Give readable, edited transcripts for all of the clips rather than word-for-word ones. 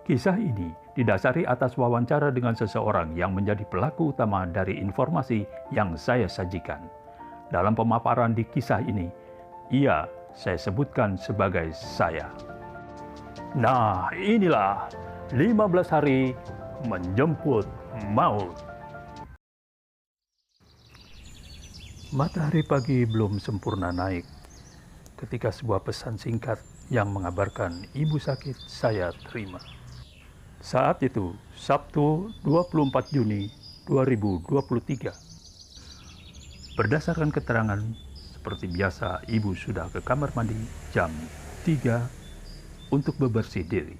Kisah ini didasari atas wawancara dengan seseorang yang menjadi pelaku utama dari informasi yang saya sajikan. Dalam pemaparan di kisah ini, saya sebutkan sebagai saya. Nah, inilah 15 hari menjemput maut. Matahari pagi belum sempurna naik ketika sebuah pesan singkat yang mengabarkan ibu sakit saya terima. Saat itu, Sabtu 24 Juni 2023. Berdasarkan keterangan, seperti biasa ibu sudah ke kamar mandi jam 3 untuk bebersih diri.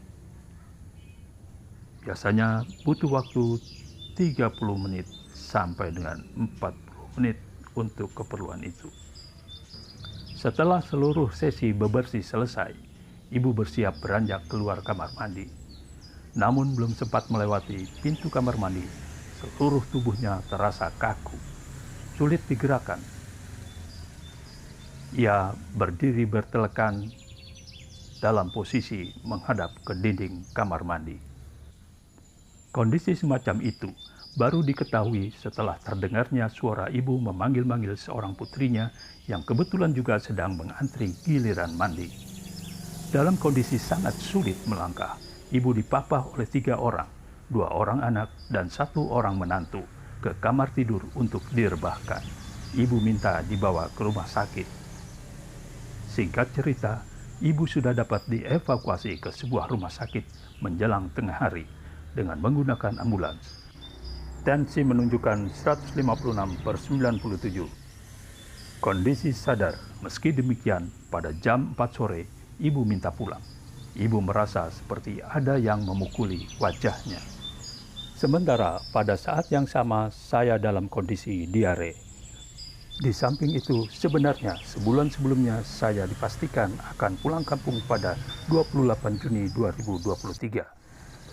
Biasanya butuh waktu 30 menit sampai dengan 40 menit untuk keperluan itu. Setelah seluruh sesi bebersih selesai, ibu bersiap beranjak keluar kamar mandi. Namun belum sempat melewati pintu kamar mandi, seluruh tubuhnya terasa kaku, sulit digerakkan. Ia berdiri bertelekan dalam posisi menghadap ke dinding kamar mandi. Kondisi semacam itu baru diketahui setelah terdengarnya suara ibu memanggil-manggil seorang putrinya yang kebetulan juga sedang mengantri giliran mandi. Dalam kondisi sangat sulit melangkah, ibu dipapah oleh 3 orang, 2 orang anak dan 1 orang menantu ke kamar tidur untuk direbahkan. Ibu minta dibawa ke rumah sakit. Singkat cerita, ibu sudah dapat dievakuasi ke sebuah rumah sakit menjelang tengah hari dengan menggunakan ambulans. Tensi menunjukkan 156/97. Kondisi sadar, meski demikian pada jam 4 sore ibu minta pulang. Ibu merasa seperti ada yang memukuli wajahnya. Sementara pada saat yang sama saya dalam kondisi diare. Di samping itu sebenarnya sebulan sebelumnya saya dipastikan akan pulang kampung pada 28 Juni 2023.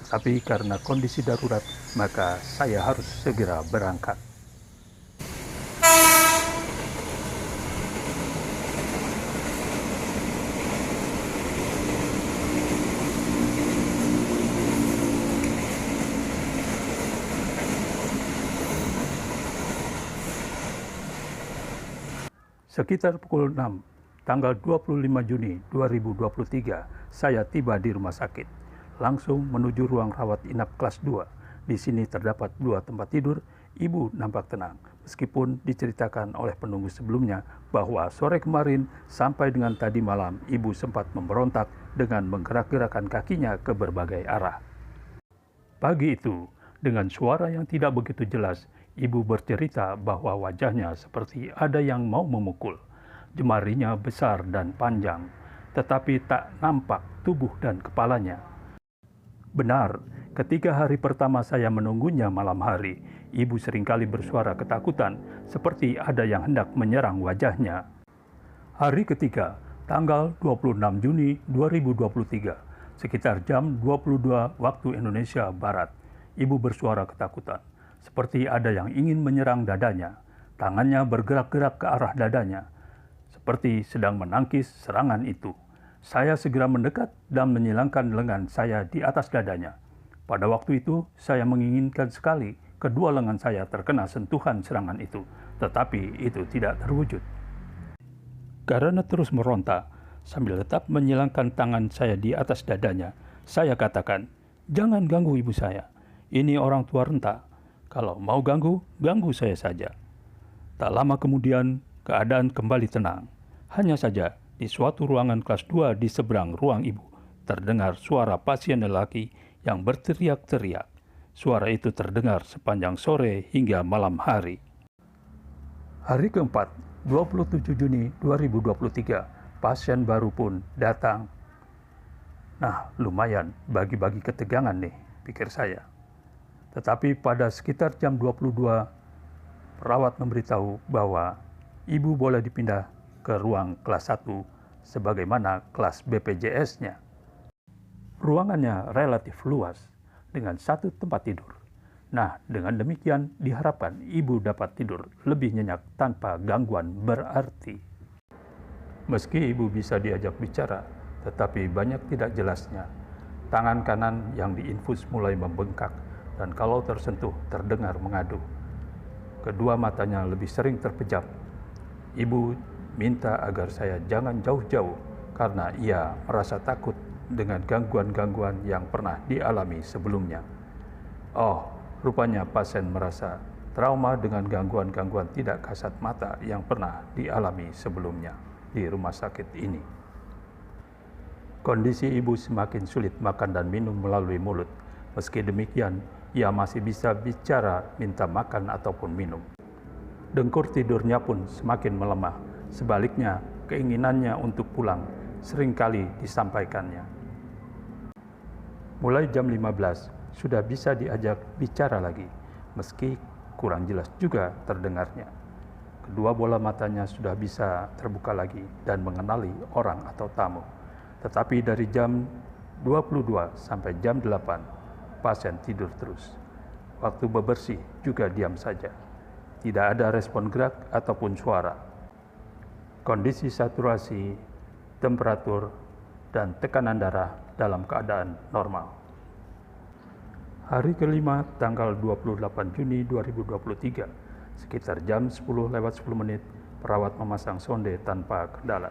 Tetapi karena kondisi darurat, maka saya harus segera berangkat. Sekitar pukul 6, tanggal 25 Juni 2023, saya tiba di rumah sakit. Langsung menuju ruang rawat inap kelas 2. Di sini terdapat 2 tempat tidur. Ibu nampak tenang, meskipun diceritakan oleh penunggu sebelumnya bahwa sore kemarin sampai dengan tadi malam ibu sempat memberontak dengan menggerak-gerakkan kakinya ke berbagai arah. Pagi itu, dengan suara yang tidak begitu jelas, ibu bercerita bahwa wajahnya seperti ada yang mau memukul. Jemarinya besar dan panjang, tetapi tak nampak tubuh dan kepalanya. Benar, ketika hari pertama saya menunggunya malam hari, ibu seringkali bersuara ketakutan seperti ada yang hendak menyerang wajahnya. Hari ketiga, tanggal 26 Juni 2023, sekitar jam 22 waktu Indonesia Barat, ibu bersuara ketakutan, seperti ada yang ingin menyerang dadanya. Tangannya bergerak-gerak ke arah dadanya, seperti sedang menangkis serangan itu. Saya segera mendekat dan menyilangkan lengan saya di atas dadanya. Pada waktu itu, saya menginginkan sekali kedua lengan saya terkena sentuhan serangan itu, tetapi itu tidak terwujud. Karena terus meronta, sambil tetap menyilangkan tangan saya di atas dadanya, saya katakan, "Jangan ganggu ibu saya. Ini orang tua renta. Kalau mau ganggu, ganggu saya saja." Tak lama kemudian, keadaan kembali tenang. Hanya saja, di suatu ruangan kelas 2 di seberang ruang ibu, terdengar suara pasien lelaki yang berteriak-teriak. Suara itu terdengar sepanjang sore hingga malam hari. Hari keempat, 27 Juni 2023, pasien baru pun datang. Nah, lumayan bagi-bagi ketegangan nih, pikir saya. Tetapi pada sekitar jam 22, perawat memberitahu bahwa ibu boleh dipindah ke ruang kelas 1 sebagaimana kelas BPJS-nya. Ruangannya relatif luas dengan 1 tempat tidur. Nah, dengan demikian diharapkan ibu dapat tidur lebih nyenyak tanpa gangguan berarti. Meski ibu bisa diajak bicara, tetapi banyak tidak jelasnya. Tangan kanan yang diinfus mulai membengkak dan kalau tersentuh terdengar mengadu. Kedua matanya lebih sering terpejam. Ibu minta agar saya jangan jauh-jauh karena ia merasa takut dengan gangguan-gangguan yang pernah dialami sebelumnya. Oh, rupanya pasien merasa trauma dengan gangguan-gangguan tidak kasat mata yang pernah dialami sebelumnya di rumah sakit ini. Kondisi ibu semakin sulit makan dan minum melalui mulut. Meski demikian, ia masih bisa bicara, minta makan ataupun minum. Dengkur tidurnya pun semakin melemah. Sebaliknya, keinginannya untuk pulang seringkali disampaikannya. Mulai jam 15, sudah bisa diajak bicara lagi, meski kurang jelas juga terdengarnya. Kedua bola matanya sudah bisa terbuka lagi dan mengenali orang atau tamu. Tetapi dari jam 22 sampai jam 8, pasien tidur terus. Waktu bebersih juga diam saja. Tidak ada respon gerak ataupun suara. Kondisi saturasi, temperatur, dan tekanan darah dalam keadaan normal. Hari kelima, tanggal 28 Juni 2023, sekitar jam 10:10, perawat memasang sonde tanpa kendala.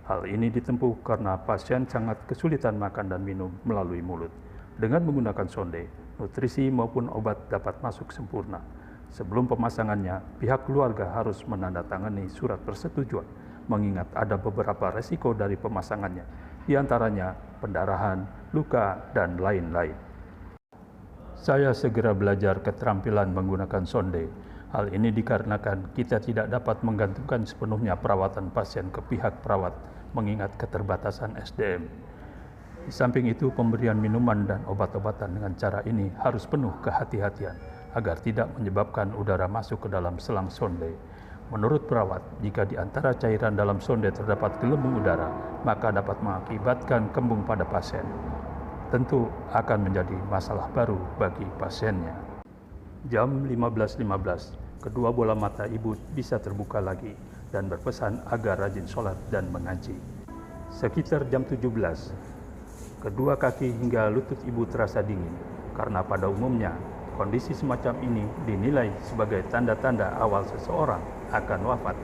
Hal ini ditempuh karena pasien sangat kesulitan makan dan minum melalui mulut. Dengan menggunakan sonde, nutrisi maupun obat dapat masuk sempurna. Sebelum pemasangannya, pihak keluarga harus menandatangani surat persetujuan, mengingat ada beberapa resiko dari pemasangannya, di antaranya pendarahan, luka, dan lain-lain. Saya segera belajar keterampilan menggunakan sonde. Hal ini dikarenakan kita tidak dapat menggantungkan sepenuhnya perawatan pasien ke pihak perawat, mengingat keterbatasan SDM. Di samping itu, pemberian minuman dan obat-obatan dengan cara ini harus penuh kehati-hatian agar tidak menyebabkan udara masuk ke dalam selang sonde. Menurut perawat, jika di antara cairan dalam sonde terdapat gelembung udara, maka dapat mengakibatkan kembung pada pasien. Tentu akan menjadi masalah baru bagi pasiennya. Jam 15.15, kedua bola mata ibu bisa terbuka lagi dan berpesan agar rajin sholat dan mengaji. Sekitar jam 17, kedua kaki hingga lutut ibu terasa dingin, karena pada umumnya kondisi semacam ini dinilai sebagai tanda-tanda awal seseorang akan wafat.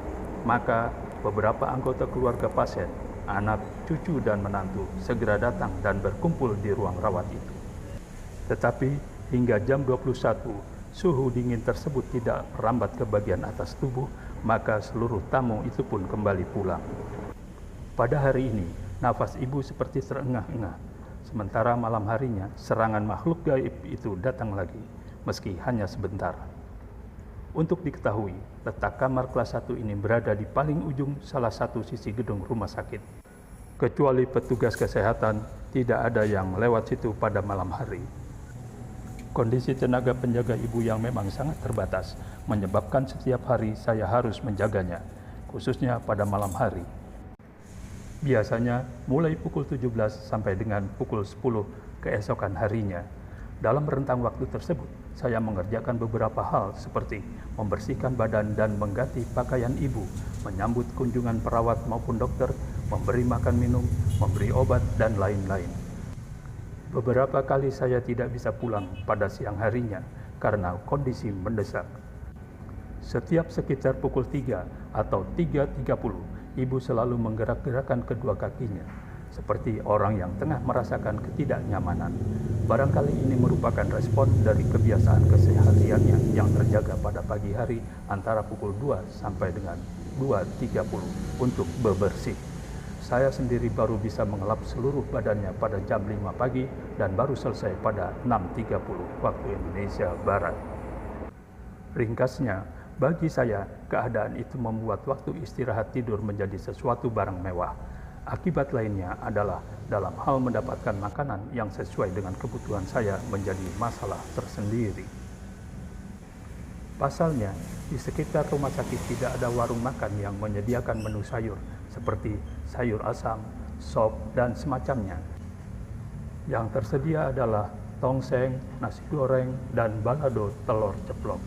Maka beberapa anggota keluarga pasien, anak, cucu, dan menantu segera datang dan berkumpul di ruang rawat itu. Tetapi hingga jam 21, suhu dingin tersebut tidak merambat ke bagian atas tubuh, maka seluruh tamu itu pun kembali pulang. Pada hari ini, nafas ibu seperti terengah-engah. Sementara malam harinya, serangan makhluk gaib itu datang lagi, meski hanya sebentar. Untuk diketahui, letak kamar kelas 1 ini berada di paling ujung salah satu sisi gedung rumah sakit. Kecuali petugas kesehatan, tidak ada yang lewat situ pada malam hari. Kondisi tenaga penjaga ibu yang memang sangat terbatas, menyebabkan setiap hari saya harus menjaganya, khususnya pada malam hari. Biasanya mulai pukul 17 sampai dengan pukul 10 keesokan harinya. Dalam rentang waktu tersebut, saya mengerjakan beberapa hal seperti membersihkan badan dan mengganti pakaian ibu, menyambut kunjungan perawat maupun dokter, memberi makan minum, memberi obat, dan lain-lain. Beberapa kali saya tidak bisa pulang pada siang harinya karena kondisi mendesak. Setiap sekitar pukul 3 atau 3.30, ibu selalu menggerak-gerakkan kedua kakinya, seperti orang yang tengah merasakan ketidaknyamanan. Barangkali ini merupakan respon dari kebiasaan kesehariannya yang terjaga pada pagi hari antara pukul 2 sampai dengan 2.30 untuk bebersih. Saya sendiri baru bisa mengelap seluruh badannya pada jam 5 pagi dan baru selesai pada 6.30 waktu Indonesia Barat. Ringkasnya, bagi saya, keadaan itu membuat waktu istirahat tidur menjadi sesuatu barang mewah. Akibat lainnya adalah dalam hal mendapatkan makanan yang sesuai dengan kebutuhan saya menjadi masalah tersendiri. Pasalnya, di sekitar rumah sakit tidak ada warung makan yang menyediakan menu sayur seperti sayur asam, sop, dan semacamnya. Yang tersedia adalah tongseng, nasi goreng, dan balado telur ceplok.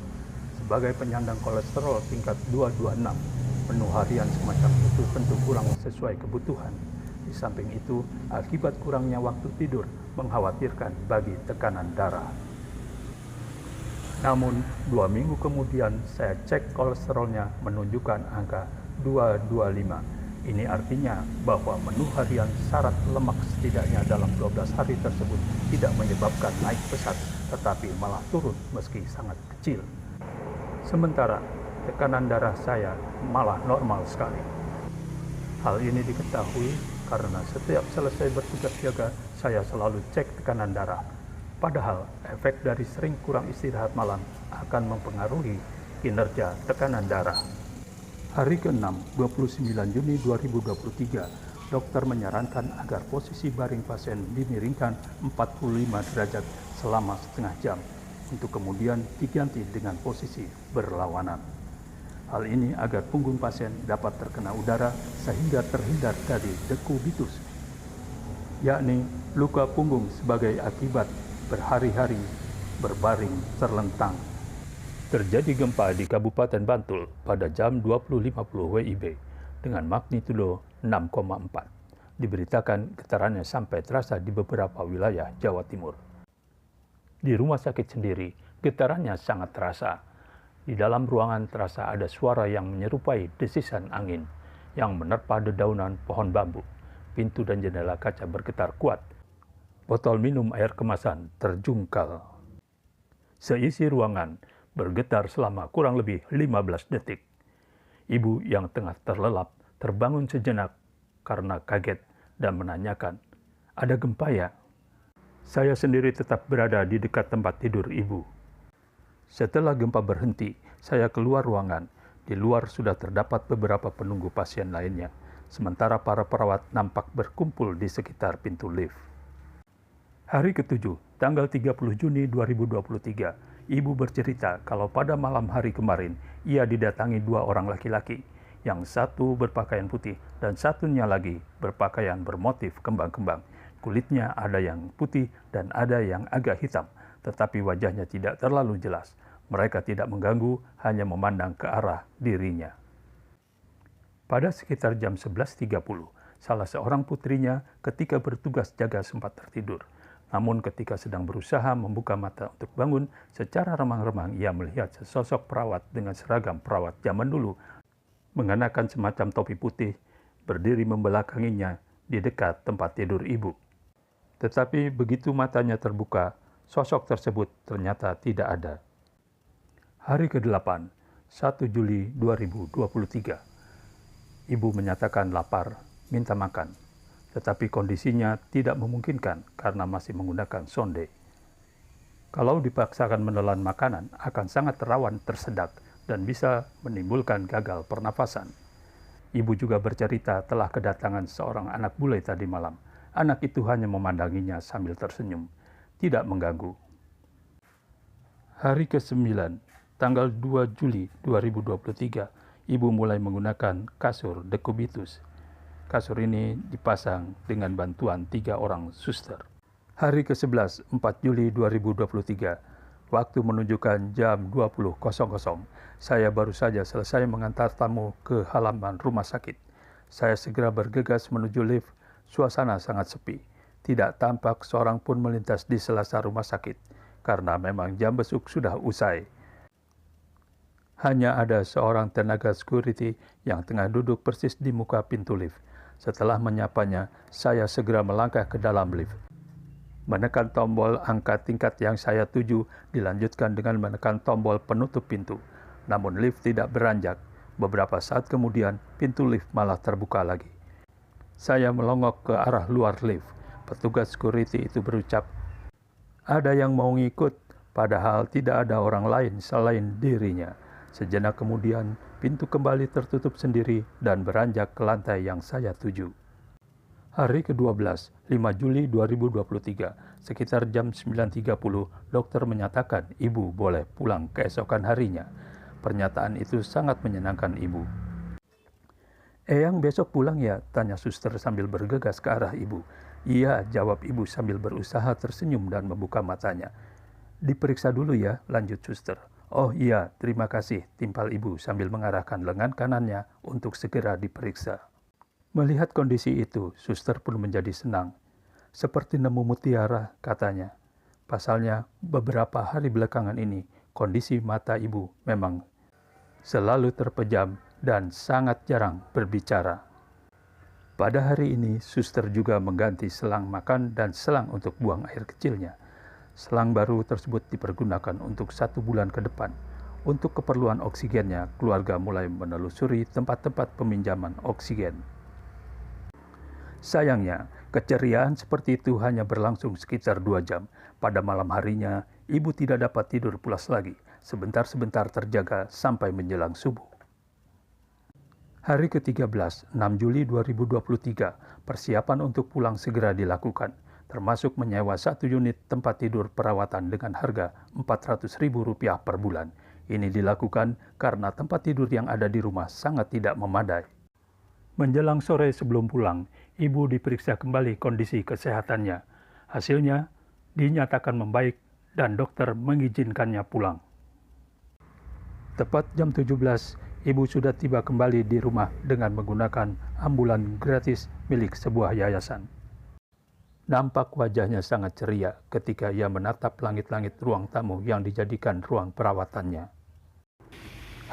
Sebagai penyandang kolesterol tingkat 226, menu harian semacam itu tentu kurang sesuai kebutuhan. Di samping itu, akibat kurangnya waktu tidur mengkhawatirkan bagi tekanan darah. Namun, 2 minggu kemudian saya cek kolesterolnya menunjukkan angka 225. Ini artinya bahwa menu harian syarat lemak setidaknya dalam 12 hari tersebut tidak menyebabkan naik pesat, tetapi malah turun meski sangat kecil. Sementara tekanan darah saya malah normal sekali. Hal ini diketahui karena setiap selesai bertugas jaga, saya selalu cek tekanan darah. Padahal efek dari sering kurang istirahat malam akan mempengaruhi kinerja tekanan darah. Hari ke-6, 29 Juni 2023, dokter menyarankan agar posisi baring pasien dimiringkan 45 derajat selama setengah jam, untuk kemudian diganti dengan posisi berlawanan. Hal ini agar punggung pasien dapat terkena udara sehingga terhindar dari dekubitus, yakni luka punggung sebagai akibat berhari-hari berbaring terlentang. Terjadi gempa di Kabupaten Bantul pada jam 20.50 WIB dengan magnitudo 6,4. Diberitakan getarannya sampai terasa di beberapa wilayah Jawa Timur. Di rumah sakit sendiri, getarannya sangat terasa. Di dalam ruangan terasa ada suara yang menyerupai desisan angin yang menerpa dedaunan pohon bambu. Pintu dan jendela kaca bergetar kuat. Botol minum air kemasan terjungkal. Seisi ruangan bergetar selama kurang lebih 15 detik. Ibu yang tengah terlelap terbangun sejenak karena kaget dan menanyakan, "Ada gempa ya?" Saya sendiri tetap berada di dekat tempat tidur ibu. Setelah gempa berhenti, saya keluar ruangan. Di luar sudah terdapat beberapa penunggu pasien lainnya, sementara para perawat nampak berkumpul di sekitar pintu lift. Hari ke-7, tanggal 30 Juni 2023, ibu bercerita kalau pada malam hari kemarin ia didatangi 2 orang laki-laki, yang satu berpakaian putih dan satunya lagi berpakaian bermotif kembang-kembang. Kulitnya ada yang putih dan ada yang agak hitam, tetapi wajahnya tidak terlalu jelas. Mereka tidak mengganggu, hanya memandang ke arah dirinya. Pada sekitar jam 11.30, salah seorang putrinya ketika bertugas jaga sempat tertidur. Namun ketika sedang berusaha membuka mata untuk bangun, secara remang-remang ia melihat sesosok perawat dengan seragam perawat zaman dulu, mengenakan semacam topi putih, berdiri membelakanginya di dekat tempat tidur ibu. Tetapi begitu matanya terbuka, sosok tersebut ternyata tidak ada. Hari ke-8, 1 Juli 2023. Ibu menyatakan lapar, minta makan. Tetapi kondisinya tidak memungkinkan karena masih menggunakan sonde. Kalau dipaksakan menelan makanan, akan sangat rawan tersedak dan bisa menimbulkan gagal pernafasan. Ibu juga bercerita telah kedatangan seorang anak bule tadi malam. Anak itu hanya memandanginya sambil tersenyum, tidak mengganggu. Hari ke-9, tanggal 2 Juli 2023, ibu mulai menggunakan kasur dekubitus. Kasur ini dipasang dengan bantuan 3 orang suster. Hari ke-11, 4 Juli 2023, waktu menunjukkan jam 20.00, saya baru saja selesai mengantar tamu ke halaman rumah sakit. Saya segera bergegas menuju lift. Suasana sangat sepi. Tidak tampak seorang pun melintas di sela-sela rumah sakit, karena memang jam besuk sudah usai. Hanya ada seorang tenaga security yang tengah duduk persis di muka pintu lift. Setelah menyapanya, saya segera melangkah ke dalam lift. Menekan tombol angka tingkat yang saya tuju, dilanjutkan dengan menekan tombol penutup pintu. Namun lift tidak beranjak. Beberapa saat kemudian, pintu lift malah terbuka lagi. Saya melongok ke arah luar lift. Petugas security itu berucap, "Ada yang mau ngikut," padahal tidak ada orang lain selain dirinya. Sejenak kemudian, pintu kembali tertutup sendiri dan beranjak ke lantai yang saya tuju. Hari ke-12, 5 Juli 2023, sekitar jam 9.30, dokter menyatakan ibu boleh pulang keesokan harinya. Pernyataan itu sangat menyenangkan ibu. "Eyang besok pulang ya?" tanya suster sambil bergegas ke arah ibu. "Iya," jawab ibu sambil berusaha tersenyum dan membuka matanya. "Diperiksa dulu ya," lanjut suster. "Oh iya, terima kasih," timpal ibu sambil mengarahkan lengan kanannya untuk segera diperiksa. Melihat kondisi itu, suster pun menjadi senang. Seperti nemu mutiara, katanya. Pasalnya, beberapa hari belakangan ini, kondisi mata ibu memang selalu terpejam dan sangat jarang berbicara. Pada hari ini, suster juga mengganti selang makan dan selang untuk buang air kecilnya. Selang baru tersebut dipergunakan untuk 1 bulan ke depan. Untuk keperluan oksigennya, keluarga mulai menelusuri tempat-tempat peminjaman oksigen. Sayangnya, keceriaan seperti itu hanya berlangsung sekitar 2 jam. Pada malam harinya, ibu tidak dapat tidur pulas lagi. Sebentar-sebentar terjaga sampai menjelang subuh. Hari ke-13, 6 Juli 2023, persiapan untuk pulang segera dilakukan, termasuk menyewa 1 unit tempat tidur perawatan dengan harga Rp400.000 per bulan. Ini dilakukan karena tempat tidur yang ada di rumah sangat tidak memadai. Menjelang sore sebelum pulang, ibu diperiksa kembali kondisi kesehatannya. Hasilnya dinyatakan membaik dan dokter mengizinkannya pulang. Tepat jam 17, ibu sudah tiba kembali di rumah dengan menggunakan ambulan gratis milik sebuah yayasan. Nampak wajahnya sangat ceria ketika ia menatap langit-langit ruang tamu yang dijadikan ruang perawatannya.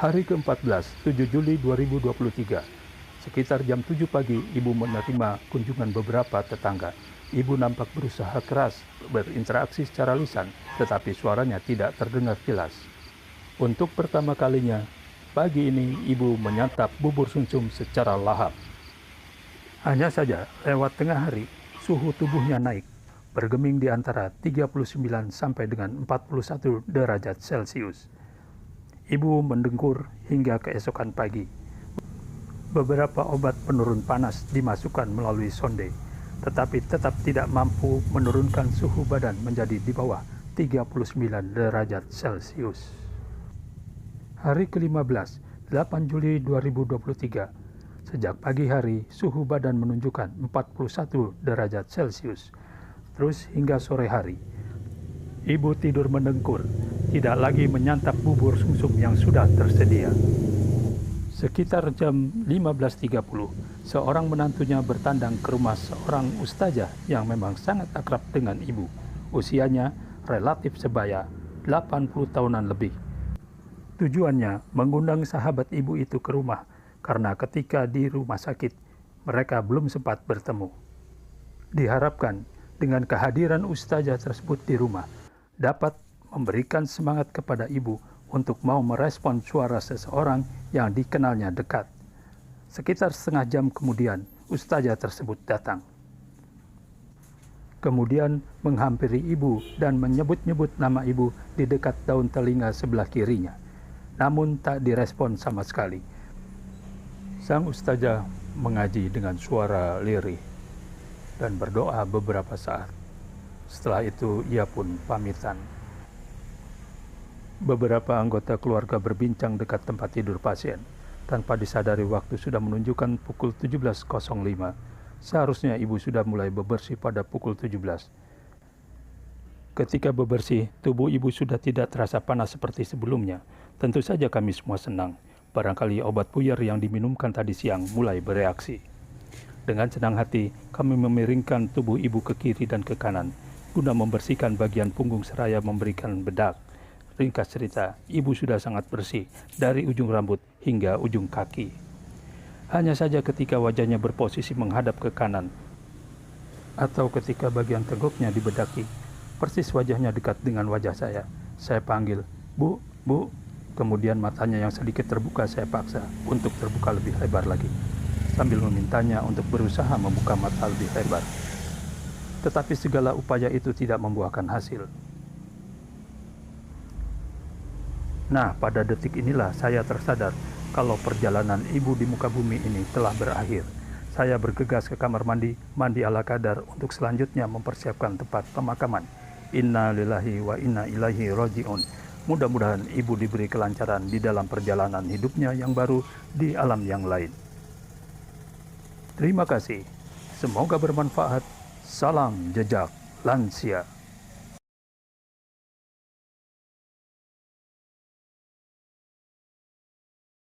Hari ke-14, 7 Juli 2023. Sekitar jam 7 pagi, ibu menerima kunjungan beberapa tetangga. Ibu nampak berusaha keras berinteraksi secara lisan, tetapi suaranya tidak terdengar jelas. Untuk pertama kalinya, pagi ini ibu menyantap bubur sumsum secara lahap. Hanya saja, lewat tengah hari, suhu tubuhnya naik, bergeming di antara 39 sampai dengan 41 derajat Celcius. Ibu mendengkur hingga keesokan pagi. Beberapa obat penurun panas dimasukkan melalui sonde, tetapi tetap tidak mampu menurunkan suhu badan menjadi di bawah 39 derajat Celcius. Hari ke-15, 8 Juli 2023. Sejak pagi hari, suhu badan menunjukkan 41 derajat Celcius. Terus hingga sore hari, ibu tidur mendengkur, tidak lagi menyantap bubur sumsum yang sudah tersedia. Sekitar jam 15.30, seorang menantunya bertandang ke rumah seorang ustazah yang memang sangat akrab dengan ibu. Usianya relatif sebaya, 80 tahunan lebih. Tujuannya mengundang sahabat ibu itu ke rumah, karena ketika di rumah sakit, mereka belum sempat bertemu. Diharapkan dengan kehadiran ustazah tersebut di rumah, dapat memberikan semangat kepada ibu untuk mau merespon suara seseorang yang dikenalnya dekat. Sekitar setengah jam kemudian, ustazah tersebut datang. Kemudian menghampiri ibu dan menyebut-nyebut nama ibu di dekat daun telinga sebelah kirinya. Namun tak direspon sama sekali. Sang ustazah mengaji dengan suara lirih dan berdoa beberapa saat. Setelah itu ia pun pamitan. Beberapa anggota keluarga berbincang dekat tempat tidur pasien. Tanpa disadari waktu sudah menunjukkan pukul 17.05. Seharusnya ibu sudah mulai bebersih pada pukul 17. Ketika bebersih, tubuh ibu sudah tidak terasa panas seperti sebelumnya. Tentu saja kami semua senang. Barangkali obat puyer yang diminumkan tadi siang mulai bereaksi. Dengan senang hati, kami memiringkan tubuh ibu ke kiri dan ke kanan, guna membersihkan bagian punggung seraya memberikan bedak. Ringkas cerita, ibu sudah sangat bersih dari ujung rambut hingga ujung kaki. Hanya saja ketika wajahnya berposisi menghadap ke kanan, atau ketika bagian teguknya dibedaki, persis wajahnya dekat dengan wajah saya. Saya panggil, "Bu, Bu." Kemudian matanya yang sedikit terbuka saya paksa untuk terbuka lebih lebar lagi, sambil memintanya untuk berusaha membuka mata lebih lebar. Tetapi segala upaya itu tidak membuahkan hasil. Nah, pada detik inilah saya tersadar kalau perjalanan ibu di muka bumi ini telah berakhir. Saya bergegas ke kamar mandi ala kadar untuk selanjutnya mempersiapkan tempat pemakaman. Inna lillahi wa inna ilaihi raji'un. Mudah-mudahan ibu diberi kelancaran di dalam perjalanan hidupnya yang baru di alam yang lain. Terima kasih. Semoga bermanfaat. Salam jejak lansia.